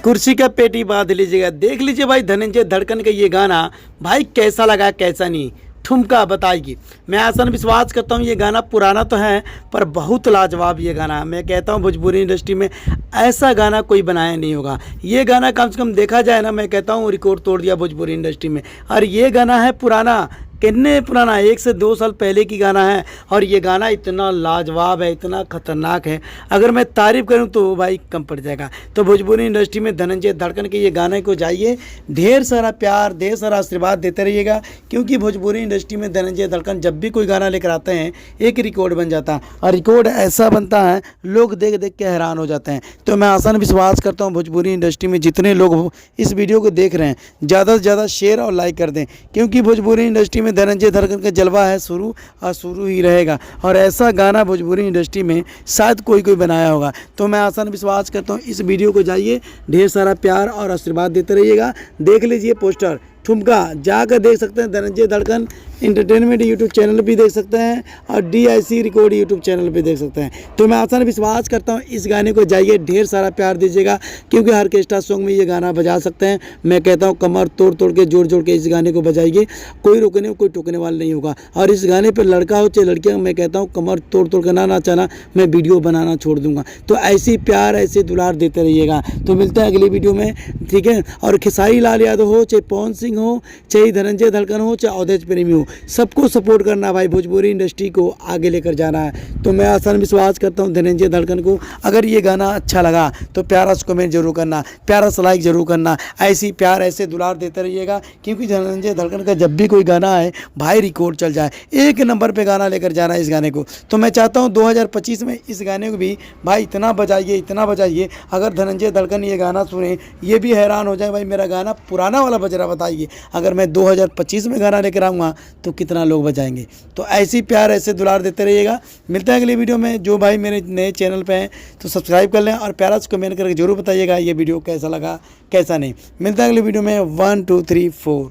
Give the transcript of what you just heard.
कुर्सी का पेटी बांध लीजिएगा। देख लीजिए भाई धनंजय धड़कन का ये गाना भाई कैसा लगा कैसा नहीं, ठुमका बताइए। मैं आसान विश्वास करता हूँ ये गाना पुराना तो है पर बहुत लाजवाब ये गाना। मैं कहता हूँ भोजपुरी इंडस्ट्री में ऐसा गाना कोई बनाया नहीं होगा। ये गाना कम से कम देखा जाए ना, मैं कहता हूँ रिकॉर्ड तोड़ दिया भोजपुरी इंडस्ट्री में। और ये गाना है पुराना, कितने पुराना, 1 से 2 साल पहले की गाना है। और ये गाना इतना लाजवाब है, इतना ख़तरनाक है, अगर मैं तारीफ़ करूं तो भाई कम पड़ जाएगा। तो भोजपुरी इंडस्ट्री में धनंजय धड़कन के ये गाने को जाइए, ढेर सारा प्यार ढेर सारा आशीर्वाद देते रहिएगा। क्योंकि भोजपुरी इंडस्ट्री में धनंजय धड़कन जब भी कोई गाना लेकर आते हैं एक रिकॉर्ड बन जाता है, और रिकॉर्ड ऐसा बनता है लोग देख देख के हैरान हो जाते हैं। तो मैं आसान विश्वास करता हूँ भोजपुरी इंडस्ट्री में जितने लोग इस वीडियो को देख रहे हैं ज़्यादा से ज़्यादा शेयर और लाइक कर दें। क्योंकि भोजपुरी इंडस्ट्री में धनंजय धड़कन का जलवा है शुरू और शुरू ही रहेगा। और ऐसा गाना भोजपुरी इंडस्ट्री में शायद कोई बनाया होगा। तो मैं आसान विश्वास करता हूँ इस वीडियो को जाइए, ढेर सारा प्यार और आशीर्वाद देते रहिएगा। देख लीजिए पोस्टर ठुमका, जाकर देख सकते हैं धनंजय धड़कन इंटरटेनमेंट यूट्यूब चैनल भी देख सकते हैं और DIC रिकॉर्ड यूट्यूब चैनल भी देख सकते हैं। तो मैं आसान विश्वास करता हूँ इस गाने को जाइए, ढेर सारा प्यार दीजिएगा। क्योंकि ऑर्केस्ट्रा सॉन्ग में ये गाना बजा सकते हैं। मैं कहता हूँ कमर तोड़ तोड़ के जोड़ जोड़ के इस गाने को बजाइए, कोई रोकने कोई टोकने वाला नहीं होगा। और इस गाने पर लड़का हो चाहे लड़कियाँ, मैं कहता हूँ कमर तोड़ तोड़ के ना नचाना, मैं वीडियो बनाना छोड़ दूँगा। तो ऐसी प्यार ऐसे दुलार देते रहिएगा। तो मिलते हैं अगली वीडियो में, ठीक है। और खेसारी लाल यादव हो चाहे पवन सिंह हो चाहे धनंजय धड़कन हो चाहे अवधेश प्रेमी हो, सबको सपोर्ट करना भाई, भोजपुरी इंडस्ट्री को आगे लेकर जाना है। तो मैं आसान विश्वास करता हूँ धनंजय धड़कन को अगर ये गाना अच्छा लगा तो प्यारा सा कमेंट जरूर करना, प्यारा सा लाइक जरूर करना। ऐसी प्यार ऐसे दुलार देते रहिएगा। क्योंकि धनंजय धड़कन का जब भी कोई गाना है भाई रिकॉर्ड चल जाए, 1 नंबर पर गाना लेकर जाना है इस गाने को। तो मैं चाहता हूँ 2025 में इस गाने को भी भाई इतना बजाइए इतना बजाइए, अगर धनंजय धड़कन ये गाना सुने ये भी हैरान हो जाए भाई मेरा गाना पुराना वाला बज रहा। बताइए अगर मैं 2025 में गाना लेकर आऊँगा तो कितना लोग बजाएंगे। तो ऐसी प्यार ऐसे दुलार देते रहिएगा। मिलता है अगली वीडियो में। जो भाई मेरे नए चैनल पे हैं तो सब्सक्राइब कर लें और प्यारा से कमेंट करके जरूर बताइएगा ये वीडियो कैसा लगा कैसा नहीं। मिलता है अगली वीडियो में। 1 2 3 4।